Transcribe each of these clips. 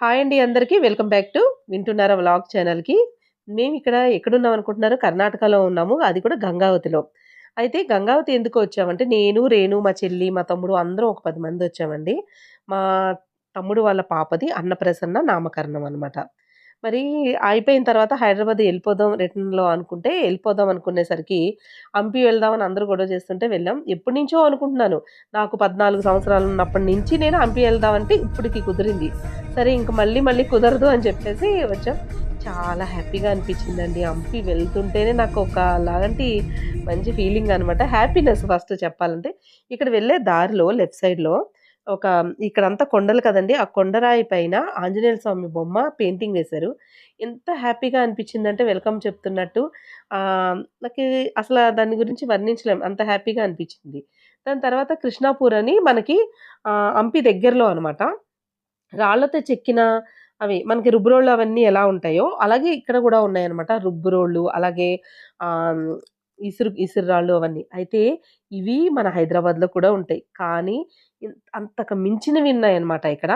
Hi అండి అందరికీ. Welcome back to వింటున్నారా వ్లాగ్ ఛానల్‌కి. మేమిక్కడ ఎక్కడున్నాం అనుకుంటున్నారు? కర్ణాటకలో ఉన్నాము. అది కూడా గంగావతిలో. అయితే గంగావతి ఎందుకు వచ్చామంటే నేను, రేణు, మా చెల్లి, మా తమ్ముడు అందరం ఒక 10 మందొచ్చామండి. మా తమ్ముడు వాళ్ళ పాపది అన్నప్రసన్న నామకరణం అనమాట. మరి అయిపోయిన తర్వాత హైదరాబాద్ ఎళ్ళిపోదాం రిటర్న్‌లో అనుకుంటే, ఎళ్ళిపోదాం అనుకునేసరికి హంపి వెళ్దామని అందరూ గొడవ చేస్తుంటే వెళ్ళాం. ఎప్పటినుంచో అనుకుంటున్నాను. నాకు 14 సంవత్సరాలు ఉన్నప్పటి నుంచి నేను హంపి వెళ్దామంటే ఇప్పటికి కుదిరింది. సరే ఇంక మళ్ళీ మళ్ళీ కుదరదు అని చెప్పేసి వచ్చాం. చాలా హ్యాపీగా అనిపించిందండి. హంపి వెళ్తుంటేనే నాకు ఒకలాంటి మంచి ఫీలింగ్ అనమాట. హ్యాపీనెస్ ఫస్ట్ చెప్పాలంటే. ఇక్కడ వెళ్ళే దారిలో లెఫ్ట్ సైడ్‌లో ఒక ఇక్కడంతా కొండలు కదండీ! ఆ కొండరాయి పైన ఆంజనేయ స్వామి బొమ్మ పెయింటింగ్ వేశారు. ఎంత హ్యాపీగా అనిపించిందంటే వెల్కమ్ చెప్తున్నట్టు. నాకి అసల దాని గురించి వర్ణించలేం. అంత హ్యాపీగా అనిపించింది. దాని తర్వాత కృష్ణాపూర్ అని మనకి హంపి దగ్గరలో అనమాట. రాళ్ళతో చెక్కిన అవి మనకి రుబ్బురోళ్ళు అవన్నీ ఎలా ఉంటాయో, అలాగే ఇక్కడ గూడా ఉన్నాయన్నమాట. రుబ్బురోళ్ళు అలాగే ఆహ్, ఇసురాళ్ళు అవన్నీ. అయితే ఇవి మన హైదరాబాద్‌లో కూడా ఉంటాయి. కానీ అంతకు మించినవి ఉన్నాయన్నమాట ఇక్కడ.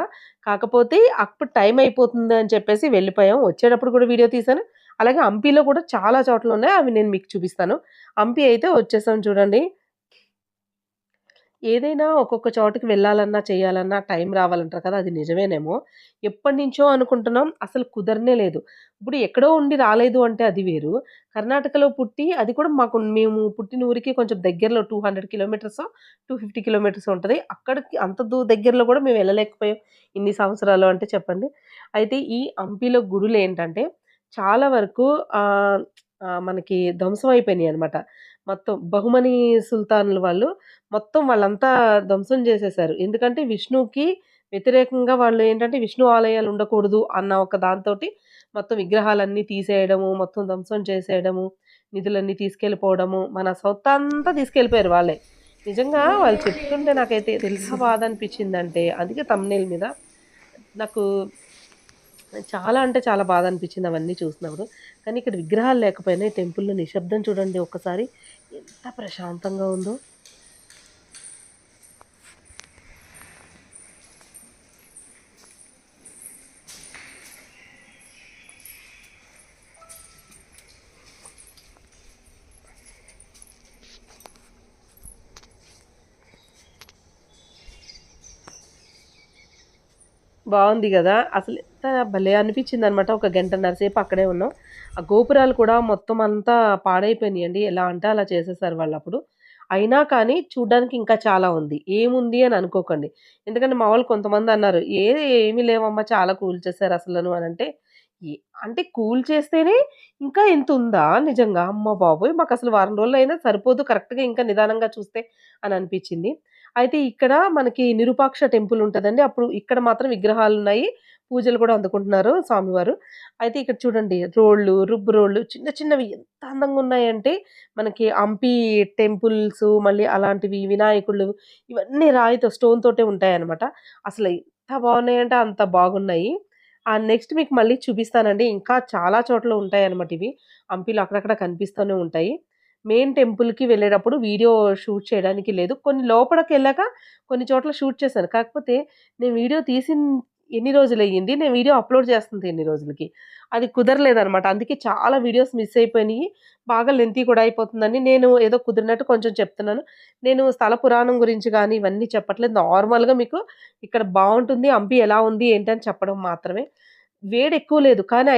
కాకపోతే అప్పుడు టైం అయిపోతుంది అని చెప్పేసి వెళ్ళిపోయాం. వచ్చేటప్పుడు కూడా వీడియో తీశాను. అలాగే హంపీలో కూడా చాలా చోట్లున్నాయి. అవి నేను మీకు చూపిస్తాను. హంపి అయితే వచ్చేసాం చూడండి. ఏదైనా ఒక్కొక్క చోటకి వెళ్ళాలన్నా, చేయాలన్నా టైం రావాలంటారు కదా! అది నిజమేనేమో. ఎప్పటినుంచో అనుకుంటున్నాం. అసలు కుదరనే లేదు. ఇప్పుడు ఎక్కడో ఉండి రాలేదు అంటే అది వేరు. కర్ణాటకలో పుట్టి అది కూడా మేము పుట్టిన ఊరికి కొంచెం దగ్గరలో 200 కిలోమీటర్సో, 250 కిలోమీటర్సో ఉంటది. అక్కడికి అంత దగ్గరలో కూడా మేము వెళ్ళలేకపోయాం. ఇన్ని సంవత్సరాలు అంటే చెప్పండి. అయితే ఈ హంపీలో గుడులేంటంటే చాలా వరకు ఆహ్, మనకి ధ్వంసం అయిపోయినాయన్నమాట. మొత్తం బహుమని సుల్తానులు వాళ్ళు మొత్తం వాళ్ళంతా ధ్వంసం జేసేశారు. ఎందుకంటే విష్ణువుకి వ్యతిరేకంగా వాళ్ళు ఏంటంటే విష్ణు ఆలయాలు ఉండకూడదు అన్న ఒక దాంతోటి మొత్తం విగ్రహాలన్నీ తీసేయడము, మొత్తం ధ్వంసం చేసేయడము, నిధులన్నీ తీసుకెళ్ళిపోవడము, మన సొత్తంతా తీసుకెళ్ళిపోయారు వాళ్ళే. నిజంగా వాళ్ళు చెప్తుంటే నాకైతే ఎంత బాధ అనిపించిందంటే అందుకే థంబ్‌నెయిల్ మీద నాకు చాలా అంటే చాలా బాధ అనిపించింది అవన్నీ చూసినప్పుడు. కానీ ఇక్కడ విగ్రహాలు లేకపోయినా ఈ టెంపుల్‌లో నిశ్శబ్దం చూడండి ఒక్కసారి ఎంత ప్రశాంతంగా ఉందో. బావుంది గదా! అసలు ఎంత భలే అనిపించిందనమాట. ఒక గంటన్నర సేపు అక్కడే ఉన్నాం. ఆ గోపురాలు కూడా మొత్తం అంతా పాడైపోయినాయండి. ఎలా అంటే అలా చేసేసారు వాళ్ళప్పుడు. అయినా కానీ చూడ్డానికి ఇంకా చాలా ఉంది. ఏముంది అని అనుకోకండి. ఎందుకంటే మా వాళ్ళు కొంతమందన్నారు, ఏమి లేవమ్మా చాలా కూల్చేశారసలను అనంటే, ఎ అంటే కూల్చేస్తేనే ఇంకా ఇంతుందా నిజంగా? అమ్మ బాబోయ్! మాకసలు వారం రోజులైనా సరిపోదు కరెక్ట్‌గా ఇంకా నిదానంగా చూస్తే అని అనిపించింది. అయితే ఇక్కడ మనకి నిరూపాక్ష టెంపుల్ ఉంటదండి. అప్పుడు ఇక్కడ మాత్రం విగ్రహాలున్నాయి. పూజలు కూడా అందుకుంటున్నారు స్వామివారు. అయితే ఇక్కడ చూడండి రోళ్ళు, రుబ్బు రోళ్ళు చిన్న చిన్నవి ఎంత అందంగున్నాయంటే మనకి హంపి టెంపుల్స్ మళ్ళీ అలాంటివి వినాయకుళ్ళు ఇవన్నీ రాయితో స్టోన్ తోటే ఉంటాయన్నమాట. అసలు ఎంత బాగున్నాయంటే అంత బాగున్నాయి. నెక్స్ట్ మీకు మళ్ళీ చూపిస్తానండి. ఇంకా చాలా చోట్ల ఉంటాయన్నమాట ఇవి. హంపిలో అక్కడక్కడ కనిపిస్తూనే ఉంటాయి. మెయిన్ టెంపుల్‌కి వెళ్ళేటప్పుడు వీడియో షూట్ చేయడానికి లేదు. కొన్ని లోపలికెళ్ళాక కొన్ని చోట్ల షూట్ చేశాను. కాకపోతే నేను వీడియో ఎన్ని రోజులయ్యింది. నేను వీడియో అప్‌లోడ్ చేస్తుంది ఎన్ని రోజులకి. అది కుదరలేదనమాట. అందుకే చాలా వీడియోస్ మిస్ అయిపోయినియి. బాగా లెంతీ కూడా అయిపోతుందని నేను ఏదో కుదిరినట్టు కొంచెం చెప్తున్నాను. నేను స్థల పురాణం గురించి గాని ఇవన్నీ చెప్పట్లేదు. నార్మల్‌గా మీకు ఇక్కడ బావుంటుంది. హంపి ఎలా ఉంది ఏంటి అని చెప్పడం మాత్రమే. వేడెక్కువ లేదు. కానీ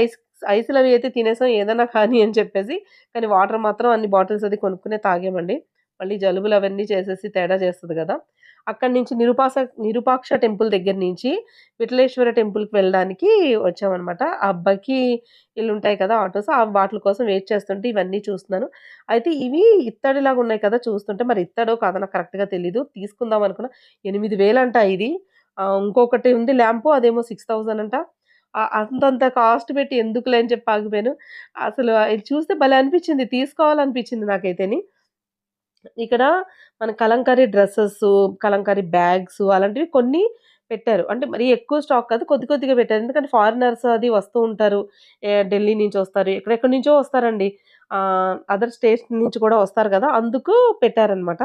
ఐసులవి అయితే తినేసాం ఏదన్నా కానీ అని చెప్పేసి. కానీ వాటర్ మాత్రం అన్ని బాటిల్స్ అది కొనుక్కునే తాగామండి. మళ్ళీ జలుబులవన్నీ చేసేసి తేడా చేస్తది గదా! అక్కడి నుంచి నిరూపాక్ష టెంపుల్ దగ్గర నుంచి విఠలేశ్వర టెంపుల్‌కి వెళ్ళడానికి వచ్చామనమాట. ఆ అబ్బాయికి ఈళ్ళుంటాయి కదా! ఆటోస్ వాటిల కోసం వెయిట్ చేస్తుంటే ఇవన్నీ చూస్తున్నాను. అయితే ఇవి ఇత్తడిలాగా ఉన్నాయి కదా! చూస్తుంటే మరి ఇత్తడో కాదో నాకు కరెక్ట్‌గా తెలీదు. తీసుకుందాం అనుకున్నా. 8,000 అంట ఇది. ఇంకొకటి ఉంది ల్యాంపు అదేమో 6,000 అంట. అంతంత కాస్ట్ పెట్టి ఎందుకులే అని చెప్పి ఆగిపోయాను. అసలు ఇది చూస్తే భలే అనిపించింది. తీసుకోవాలనిపించింది నాకైతేని. ఇక్కడ మన కలంకారీ డ్రెసెస్సు, కలంకారీ బ్యాగ్సు అలాంటివి కొన్ని పెట్టారు. అంటే మరీ ఎక్కువ స్టాక్ కాదు. కొద్ది కొద్దిగా పెట్టారు. ఎందుకంటే ఫారినర్స్ అది వస్తూ ఉంటారు. ఢిల్లీ నుంచి వస్తారు. ఎక్కడెక్కడి నుంచో వస్తారండి. అదర్ స్టేట్స్ నుంచి కూడా వస్తారు గదా! అందుకు పెట్టారనమాట.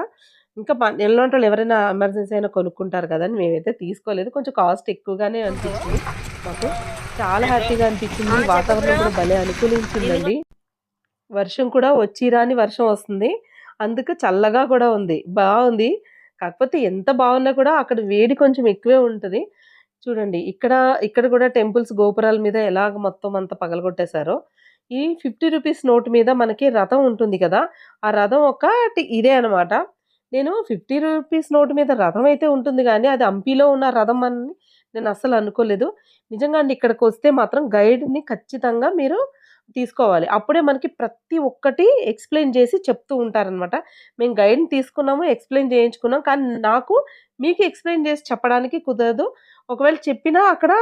ఇంకా ఎలాంటోళ్ళు ఎవరైనా ఎమర్జెన్సీ అయినా కొనుక్కుంటారు కదా! అని మేమైతే తీసుకోలేదు. కొంచెం కాస్ట్ ఎక్కువగానే అనిపించింది. మాకు చాలా హ్యాపీగా అనిపించింది. వాతావరణం కూడా భలే అనుకూలించిందండి. వర్షం కూడా వచ్చి రాని వర్షం వస్తుంది. అందుకు చల్లగా కూడా ఉంది. బావుంది. కాకపోతే ఎంత బావున్నా కూడా అక్కడ వేడి కొంచెం ఎక్కువే ఉంటది. చూడండి ఇక్కడ కూడా టెంపుల్స్ గోపురాల మీద ఎలాగ మొత్తం అంతా పగలగొట్టేశారో, ఈ 50 రూపీస్ నోట్ మీద మనకి రథం ఉంటుంది కదా! ఆ రథం ఒకటి ఇదే అనమాట. నేను 50 రూపీస్ నోట్ మీద రథం అయితే ఉంటుంది గానీ, అది హంపీలో ఉన్న రథం అని నేను అస్సలు అనుకోలేదు. నిజంగా అండి ఇక్కడికొస్తే మాత్రం గైడ్‌ని ఖచ్చితంగా మీరు తీసుకోవాలి. అప్పుడే మనకి ప్రతి ఒక్కటి ఎక్స్‌ప్లెయిన్ జేసి చెప్తూ ఉంటారనమాట. మేము గైడ్‌ని తీసుకున్నాము, ఎక్స్‌ప్లెయిన్ చేయించుకున్నాం. కానీ నాకు మీకు ఎక్స్‌ప్లెయిన్ చేసి చెప్పడానికి కుదరదు. ఒకవేళ చెప్పినా అక్కడ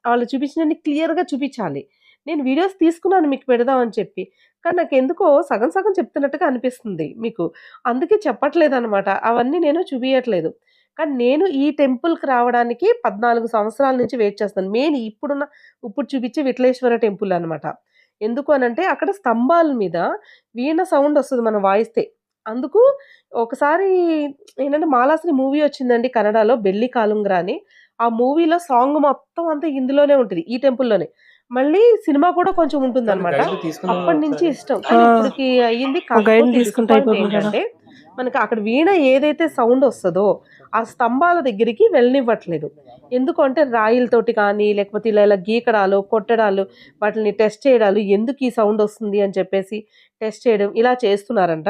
వాళ్ళు చూపించినన్ని క్లియర్‌గా చూపించాలి. నేను వీడియోస్ తీసుకున్నాను మీకు పెడదామని చెప్పి. కానీ నాకెందుకో సగం సగం చెప్తున్నట్టుగా అనిపిస్తుంది మీకు. అందుకే చెప్పట్లేదనమాట. అవన్నీ నేను చూపియట్లేదు. కానీ నేను ఈ టెంపుల్‌కి రావడానికి 14 సంవత్సరాల నుంచి వెయిట్ చేస్తున్నాను. మెయిన్ ఇప్పుడు చూపించే విఠలేశ్వర టెంపుల్ అనమాట. ఎందుకు అనంటే అక్కడ స్తంభాల మీద వీణ సౌండ్ ఒస్తది మనం వాయిస్తే. అందుకు ఒకసారి ఏంటంటే 'మాలాశ్రీ' మూవీ వచ్చిందండి కన్నడలో 'బెల్లి కాలుంగ్రా' అని. ఆ మూవీలో సాంగ్ మొత్తం అంతా ఇందులోనే ఉంటది. ఈ టెంపుల్‌లోనే. మళ్ళీ సినిమా కూడా కొంచెం ఉంటుందనమాట. అప్పటినుంచి ఇష్టం. కానీ ఇప్పటికి అయ్యింది. కాకపోతే డిసప్పాయింట్ ఏంటంటే మనకి అక్కడ వీణ ఏదైతే సౌండ్ ఒస్తదో ఆ స్తంభాల దగ్గరికి వెళ్ళనివ్వట్లేదు. ఎందుకు అంటే రాయిలతోటి కానీ, లేకపోతే ఇలా గీకడాలు, కొట్టడాలు, వాటిల్ని టెస్ట్ చేయడాలు, ఎందుకు ఈ సౌండ్ ఒస్తుంది అని చెప్పేసి టెస్ట్ చేయడం ఇలా చేస్తున్నారంట.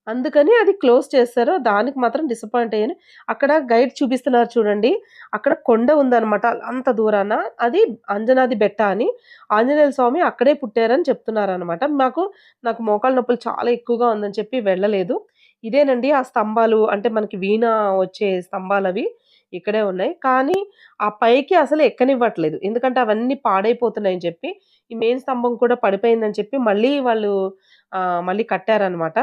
అందుకని అది క్లోజ్ చేశారు. దానికి మాత్రం డిసప్పాయింట్ అయ్యాను. అక్కడ గైడ్ చూపిస్తున్నారు చూడండి. అక్కడ కొండ ఉందనమాట. అంత దూరాన. అది అంజనాది బెట్ట అని. ఆంజనేయ స్వామి అక్కడే పుట్టారని చెప్తున్నారనమాట. నాకు మోకాళ్ళ నొప్పులు చాలా ఎక్కువగా ఉందని చెప్పి వెళ్ళలేదు. ఇదేనండి ఆ స్తంభాలు అంటే మనకి వీణ వచ్చే స్తంభాలవి ఇక్కడే ఉన్నాయి. కానీ ఆ పైకి అసలు ఎక్కనివ్వట్లేదు. ఎందుకంటే అవన్నీ పాడైపోతున్నాయని చెప్పి. ఈ మెయిన్ స్తంభం కూడా పడిపోయిందని చెప్పి మళ్ళీ వాళ్ళు మళ్ళీ కట్టారనమాట.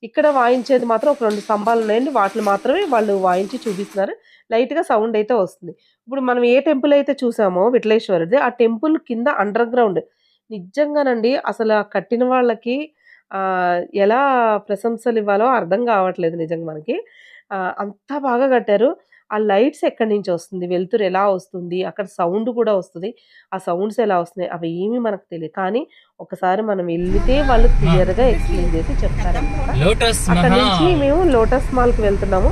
ఇక్కడ వాయించేది మాత్రం ఒక 2 స్తంభాలున్నాయండి. వాటిని మాత్రమే వాళ్ళు వాయించి చూపిస్తున్నారు. లైట్‌గా సౌండ్ అయితే వస్తుంది. ఇప్పుడు మనం ఏ టెంపుల్ అయితే చూసామో విఠలేశ్వరుడిది, ఆ టెంపుల్ కింద అండర్ గ్రౌండ్. నిజంగానండి అసల కట్టిన వాళ్ళకి ఎలా ప్రశంసలివ్వాలో అర్థం కావట్లేదు నిజంగా మనకి. అంత బాగా కట్టారు. ఆ లైట్స్ ఎక్కడి నుంచి వస్తుంది, వెలుతురు ఎలా వస్తుంది, అక్కడ సౌండ్ కూడా వస్తది. ఆ సౌండ్స్ ఎలా వస్తున్నాయి అవేమి మనకు తెలీదు. కానీ ఒకసారి మనం ఎళ్ళితే వాళ్ళు క్లియర్‌గా ఎక్స్‌ప్లెయిన్ చేసి చెప్తారనమాట. అక్కడి నుంచి మేము లోటస్ మాల్‌కి వెళ్తున్నాము.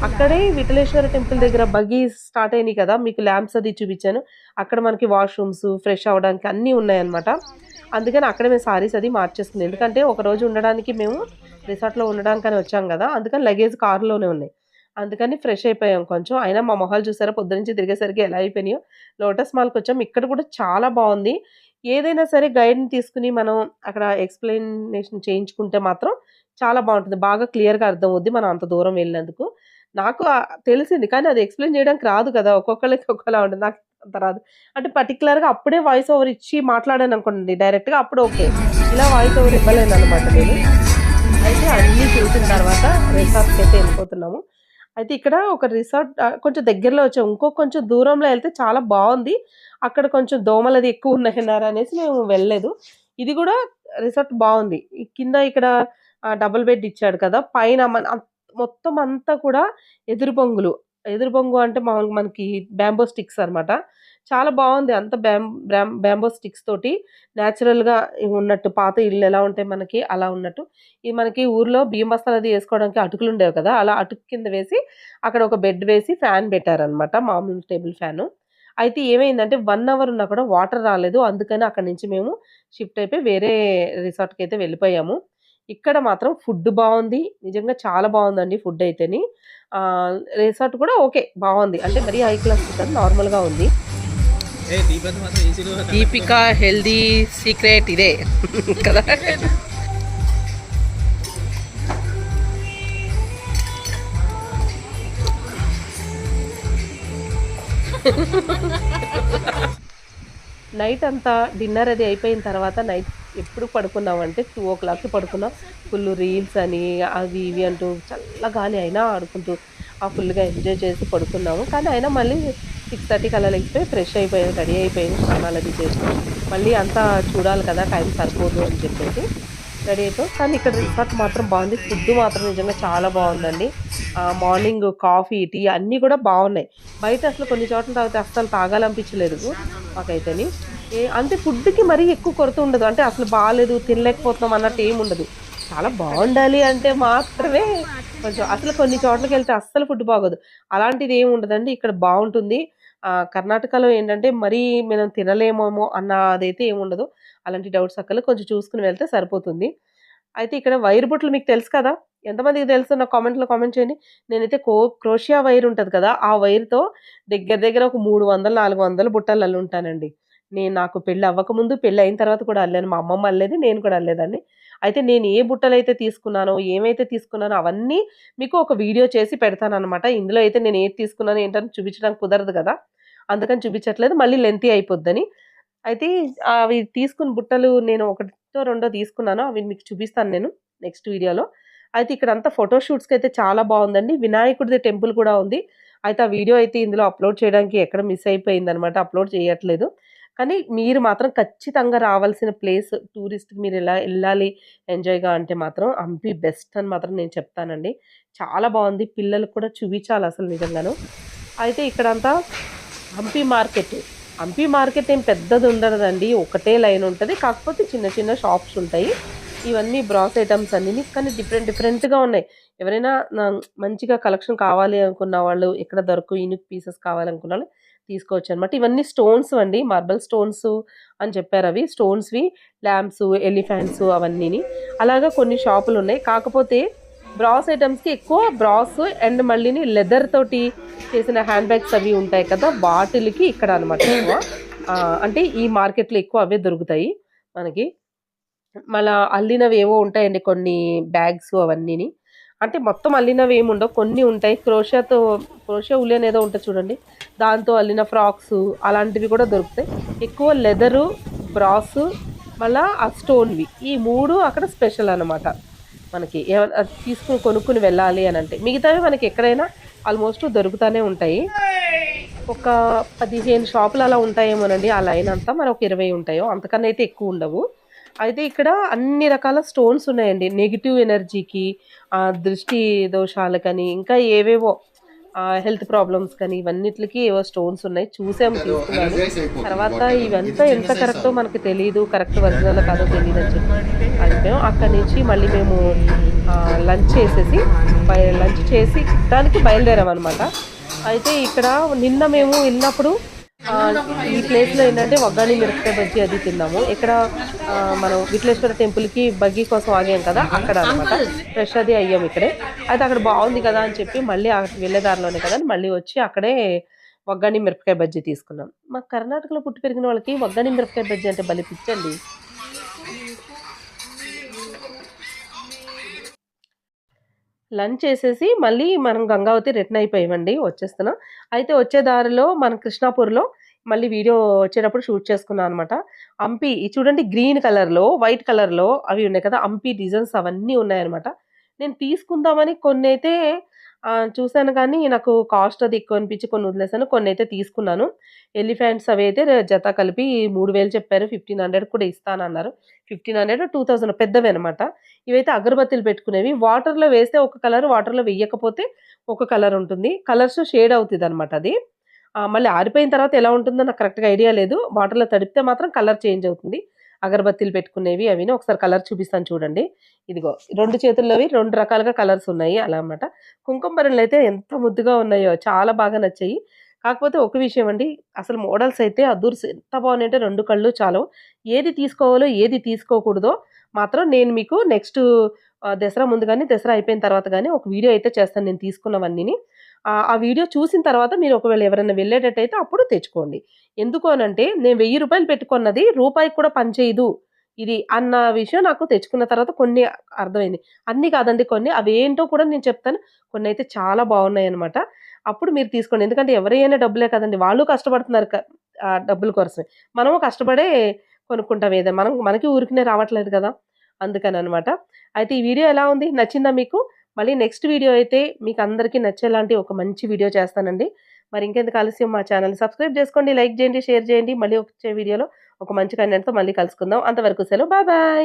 అక్కడే విఠలేశ్వర టెంపుల్ దగ్గర బగ్గీస్ స్టార్ట్ అయినాయి కదా! మీకు ల్యాంప్స్ అది చూపించాను. అక్కడ మనకి వాష్‌రూమ్స్, ఫ్రెష్ అవ్వడానికి అన్నీ ఉన్నాయన్నమాట. అందుకని అక్కడే మేము సారీస్ అది మార్చేసుకున్నాం. ఎందుకంటే ఒకరోజు ఉండడానికి మేము రిసార్ట్‌లో ఉండడానికని వచ్చాం గదా! అందుకని లగేజ్ కార్‌లోనే ఉన్నాయి. అందుకని ఫ్రెష్ అయిపోయాం కొంచెం. అయినా మా మొహాలు చూసారా పొద్దునుంచి తిరిగేసరికి ఎలా అయిపోయినాయో. లోటస్ మాల్‌కొచ్చాం. ఇక్కడ కూడా చాలా బావుంది. ఏదైనా సరే గైడ్‌ని తీసుకొని మనం అక్కడ ఎక్స్‌ప్లనేషన్ చేయించుకుంటే మాత్రం చాలా బావుంటుంది. బాగా క్లియర్‌గా అర్థమవుద్ది మనం అంత దూరం వెళ్ళినందుకు. నాకు తెలిసింది. కానీ అది ఎక్స్‌ప్లెయిన్ చేయడానికి రాదు కదా! ఒక్కొక్కళ్ళకి ఒక్కోలా ఉంటది. నాకు అంత రాదు. అంటే పర్టిక్యులర్‌గా అప్పుడే వాయిస్ ఓవర్ ఇచ్చి మాట్లాడాననుకోండి డైరెక్ట్‌గా అప్పుడు ఓకే. ఇలా వాయిస్ ఓవర్ ఇవ్వలేననమాట నేను. అయితే అన్నీ చూసిన తర్వాత రిసార్ట్‌కైతే ఎళ్ళిపోతున్నాము. అయితే ఇక్కడ ఒక రిసార్ట్ కొంచెం దగ్గరలో వచ్చాం. కొంచెం దూరంలో ఎళ్తే చాలా బావుంది. అక్కడ కొంచెం దోమలది ఎక్కువున్నాయన్నారు అనేసి మేము వెళ్ళలేదు. ఇది గూడా రిసార్ట్ బావుంది. ఈ కింద ఇక్కడ డబుల్ బెడ్ ఇచ్చాడు కదా! పైన మొత్తం అంతా కూడా ఎదురు బొంగులు. ఎదురు బొంగు అంటే మామూలుగా మనకి బ్యాంబో స్టిక్స్ అనమాట. చాలా బావుంది. అంతా బ్యాంబో స్టిక్స్ తోటి నేచురల్‌గా ఉన్నట్టు పాత ఇల్లు ఎలా ఉంటాయి మనకి అలా ఉన్నట్టు. ఈ మనకి ఊర్లో బియ్యం బస్తాలది ఏసుకోవడానికి అటుకులుండేవి కదా! అలా అటుకు కింద వేసి, అక్కడ ఒక బెడ్ వేసి ఫ్యాన్ పెట్టారనమాట. మామూలు టేబుల్ ఫ్యాను. అయితే ఏమైందంటే 1 అవర్ ఉన్నా కూడా వాటర్ రాలేదు. అందుకని అక్కడి నుంచి మేము షిఫ్ట్ అయిపోయి వేరే రిసార్ట్‌కైతే వెళ్ళిపోయాము. ఇక్కడ మాత్రం ఫుడ్ బావుంది. నిజంగా చాలా బావుందండి ఫుడ్ అయితేని. రిసార్ట్ కూడా ఓకే. బావుంది. అంటే మరీ హై క్లాస్ కాదు నార్మల్‌గా ఉంది. దీపిక హెల్తీ సీక్రెట్ ఇదే కదా! నైట్ అంతా డిన్నర్ అది అయిపోయిన తర్వాత నైట్ ఎప్పుడు పడుకున్నామంటే 2:00కి పడుకున్నాం. ఫుల్ రీల్స్ అని అవి ఇవి అంటూ చల్ల గాలి అయినా ఆడుకుంటూ ఫుల్‌గా ఎంజాయ్ చేసి పడుకున్నాము. కానీ అయినా మళ్ళీ 6:30కి అలా లెగిసిపోయి ఫ్రెష్ అయిపోయాను, రెడీ అయిపోయాను, స్నానాలది చేసి మళ్ళీ అంతా చూడాలి కదా! టైం సరిపోదు అని చెప్పేసి రెడీ అయిపోయాం. కానీ ఇక్కడ రిసార్ట్ మాత్రం బావుంది. ఫుడ్ మాత్రం నిజంగా చాలా బావుందండి. మార్నింగ్ కాఫీ, టీ అన్నీ కూడా బావున్నాయి. బయట అసలు కొన్ని చోట్ల తాగితే అస్సలు తాగాలనిపించలేదు మాకైతేని. అంటే ఫుడ్‌కి మరీ ఎక్కువ కొరత ఉండదు. అంటే అసలు బాలేదు, తినలేకపోతున్నాం అన్నట్టు ఏముండదు. చాలా బావుండాలి అంటే మాత్రమే కొంచెం అసలు కొన్ని చోట్లకెళ్తే అస్సలు ఫుడ్ బాగోదు. అలాంటిది ఏమి ఉండదండి. ఇక్కడ బావుంటుంది. కర్ణాటకలో ఏంటంటే మరీ మనం తినలేమేమో అదైతే ఏముండదు. అలాంటి డౌట్స్ అక్కర్లేదు. కొంచెం చూసుకొని వెళ్తే సరిపోతుంది. అయితే ఇక్కడ వైర్ బుట్టలు మీకు తెలుసు కదా! ఎంతమందికి తెలుసో నాకు కామెంట్‌లో కామెంట్ చేయండి. నేనైతే క్రోషియా వైర్ ఉంటది కదా! ఆ వైర్‌తో దగ్గర దగ్గర ఒక 300, 400 బుట్టలు అల్లుంటానండి. నాకు పెళ్లి అవ్వకముందు, పెళ్లయిన తర్వాత కూడా అల్లాను. మా అమ్మమ్మ అల్లేది, నేను కూడా అల్లేదాన్ని. అయితే నేను ఏ బుట్టలైతే తీసుకున్నానో, ఏమైతే తీసుకున్నానో అవన్నీ మీకు ఒక వీడియో చేసి పెడతాననమాట. ఇందులో అయితే నేను ఏది తీసుకున్నానో ఏంటని చూపించడానికి కుదరదు గదా! అందుకని చూపించట్లేదు. మళ్ళీ లెంతీ అయిపోద్దని. అయితే అవి తీసుకున్న బుట్టలు నేను ఒకటో, రెండో తీసుకున్నాను. అవి మీకు చూపిస్తాను నేను నెక్స్ట్ వీడియోలో. అయితే ఇక్కడంతా ఫోటో షూట్స్‌కైతే చాలా బావుందండి. వినాయకుడిది టెంపుల్ కూడా ఉంది. అయితే ఆ వీడియో అయితే ఇందులో అప్‌లోడ్ చేయడానికి ఎక్కడ మిస్ అయిపోయిందనమాట. అప్‌లోడ్ చేయట్లేదు. కానీ మీరు మాత్రం ఖచ్చితంగా రావాల్సిన ప్లేస్ టూరిస్ట్‌కి మీరెలా ఎళ్ళాలి ఎంజాయ్‌గా అంటే మాత్రం హంపి బెస్ట్ అని మాత్రం నేను చెప్తానండి. చాలా బావుంది. పిల్లలకి కూడా చూపించాలసలు నిజంగాను. అయితే ఇక్కడంతా హంపి మార్కెట్. హంపి మార్కెట్ ఏం పెద్దదుండదండి. ఒకటే లైన్ ఉంటది. కాకపోతే చిన్న చిన్న షాప్స్ ఉంటాయి. ఇవన్నీ బ్రాస్ ఐటెమ్స్ అన్నీని. కానీ డిఫరెంట్ డిఫరెంట్‌గా ఉన్నాయి. ఎవరైనా మంచిగా కలెక్షన్ కావాలి అనుకున్న వాళ్ళు, ఎక్కడ దొరకవు యూనిక్ పీసెస్ కావాలనుకున్న వాళ్ళు తీసుకోవచ్చనమాట. ఇవన్నీ స్టోన్స్ అండి. మార్బల్ స్టోన్స్ అని చెప్పారవి. స్టోన్స్‌వి ల్యాంప్స్, ఎలిఫెంట్స్ అవన్నీని. అలాగా కొన్ని షాపులున్నాయి. కాకపోతే బ్రాస్ ఐటెమ్స్‌కి ఎక్కువ బ్రాస్ అండ్ మళ్ళీని లెదర్ తోటి చేసిన హ్యాండ్ బ్యాగ్స్ అవి ఉంటాయి కదా! వాటిలికి ఇక్కడ అనమాట ఎక్కువ. అంటే ఈ మార్కెట్‌లో ఎక్కువ అవే దొరుకుతాయి మనకి. మళ్ళా అల్లినవేవో ఉంటాయండి కొన్ని బ్యాగ్స్ అవన్నీని. అంటే మొత్తం అల్లినవేముండవు. కొన్ని ఉంటాయి. క్రోషియా ఉలి అనేదో ఉంటది చూడండి. దాంతో అల్లిన ఫ్రాక్సు అలాంటివి కూడా దొరుకుతాయి. ఎక్కువ లెదరు, బ్రాసు మళ్ళా ఆ స్టోన్‌వి. ఈ 3 అక్కడ స్పెషల్ అనమాట. మనకి కొనుక్కొని వెళ్ళాలి అనంటే. మిగతావి మనకి ఎక్కడైనా ఆల్‌మోస్ట్ దొరుకుతానే ఉంటాయి. ఒక 15 షాపులు అలా ఉంటాయేమోనండి. ఆ లైన్ అంతా. మరి ఒక 20 ఉంటాయో. అంతకన్నా అయితే ఎక్కువుండవు. అయితే ఇక్కడ అన్ని రకాల స్టోన్స్ ఉన్నాయండి. నెగెటివ్ ఎనర్జీకి, దృష్టి దోషాలకని, ఇంకా ఏవేవో హెల్త్ ప్రాబ్లమ్స్ కానీ ఇవన్నిట్లికి ఏవో స్టోన్స్ ఉన్నాయి. చూసాము, తీసుకున్నాను. తర్వాత ఇవంతా ఎంత కరెక్టో మనకు తెలీదు. కరెక్ట్ ఒరిజినలో కాదో తెలీదని చెప్పి ఆగిపోయాం. అక్కడి నుంచి మళ్ళీ మేము లంచ్ చేసేసి లంచ్ చేసి దానికి బయలుదేరామనమాట. అయితే ఇక్కడ నిన్న మేము వెళ్ళినప్పుడు ఈ ప్లేస్‌లో ఏంటంటే వగ్గాని మిరపకాయ బజ్జీ అది తిన్నాము. ఇక్కడ మనం విఠలేశ్వర టెంపుల్‌కి బగ్గీ కోసం ఆగాం కదా! అక్కడ అనమాట. ఫ్రెష్ అది అయ్యాం ఇక్కడే. అయితే అక్కడ బావుంది కదా! అని చెప్పి మళ్ళీ అక్కడికి వెళ్ళే దారిలోనే కదా! అని మళ్ళీ వచ్చి అక్కడే వగ్గాని మిరపకాయ బజ్జీ తీసుకున్నాం. మా కర్ణాటకలో పుట్టి పెరిగిన వాళ్ళకి వగ్గాని మిరపకాయ బజ్జీ అంటే భలే పిచ్చండి. లంచ్ చేసేసి మళ్ళీ మనం గంగావతి రిటర్న్ అయిపోయామండి. వచ్చేస్తున్నాం. అయితే వచ్చే దారిలో మన కృష్ణాపూర్‌లో మళ్ళీ వీడియో వచ్చేటప్పుడు షూట్ చేసుకున్నాం అనమాట. హంపి చూడండి గ్రీన్ కలర్‌లో, వైట్ కలర్‌లో అవి ఉన్నాయి కదా! హంపి డిజైన్స్ అవన్నీ ఉన్నాయన్నమాట. నేను తీసుకుందామని కొన్నైతే చూసాను కానీ నాకు కాస్ట్ అది ఎక్కువ అనిపించి కొన్ని వదిలేసాను. కొన్నైతే తీసుకున్నాను. ఎలిఫెంట్స్ అవి అయితే జత కలిపి 3000 చెప్పారు. 1500 కూడా ఇస్తానన్నారు. 1500, 2000 పెద్దవే అనమాట. ఇవైతే అగరబత్తీలు పెట్టుకునేవి. వాటర్‌లో వేస్తే ఒక కలర్, వాటర్‌లో వెయ్యకపోతే ఒక కలర్ ఉంటుంది. కలర్స్ షేడ్ అవుతదనమాట అది. మళ్ళీ ఆరిపోయిన తర్వాత ఎలా ఉంటుందో నాకు కరెక్ట్‌గా ఐడియా లేదు. వాటర్‌లో తడిపితే మాత్రం కలర్ చేంజ్ అవుతుంది. అగరబత్తీలు పెట్టుకునేవి అవిని. ఒకసారి కలర్ చూపిస్తాను చూడండి. ఇదిగో 2 చేతుల్లోవి 2 రకాలుగా కలర్స్ ఉన్నాయి అలా అన్నమాట. కుంకుమ భరణులైతే ఎంత ముద్దుగా ఉన్నాయో చాలా బాగా నచ్చాయి. కాకపోతే ఒక విషయం అండి, అసలు మోడల్స్ అయితే అదుర్స్ ఎంత బాగున్నాయంటే 2 కళ్ళు చాలవు. ఏది తీసుకోవాలో, ఏది తీసుకోకూడదో మాత్రం నేను మీకు నెక్స్ట్ దసరా ముందు గాని, దసరా అయిపోయిన తర్వాత గాని ఒక వీడియో అయితే చేస్తాను నేను తీసుకున్నవన్నీని. ఆ వీడియో చూసిన తర్వాత మీరు ఒకవేళ ఎవరైనా వెళ్ళేటట్టయితే అప్పుడు తెచ్చుకోండి. ఎందుకు అనంటే నేను రూ. 1000 పెట్టుకున్నది రూపాయికి కూడా పనిచేయదు. ఇది అన్న విషయం నాకు తెచ్చుకున్న తర్వాత కొన్ని అర్థమైంది. అన్నీ కాదండి కొన్ని. అవేంటో కూడా నేను చెప్తాను. కొన్నైతే చాలా బావున్నాయన్నమాట. అప్పుడు మీరు తీసుకోండి. ఎందుకంటే ఎవరైనా డబ్బులే కదండీ! వాళ్ళు కష్టపడుతున్నారు డబ్బుల కోసమే. మనము కష్టపడే కొనుక్కుంటాం ఏదైనా. మనకి ఊరికనే రావట్లేదు కదా! అందుకననమాట. అయితే ఈ వీడియో ఎలా ఉంది? నచ్చిందా మీకు? మళ్ళీ నెక్స్ట్ వీడియో అయితే మీకందరికీ నచ్చేలాంటి ఒక మంచి వీడియో చేస్తానండి. మరి ఇంకెందుకు ఆలస్యం మా ఛానెల్‌ని సబ్స్క్రైబ్ చేసుకోండి, లైక్ చేయండి, షేర్ చేయండి. మళ్ళీ వచ్చే వీడియోలో ఒక మంచి కంటెంట్‌తో మళ్ళీ కలుసుకుందాం. అంతవరకు సెలవు. Bye bye.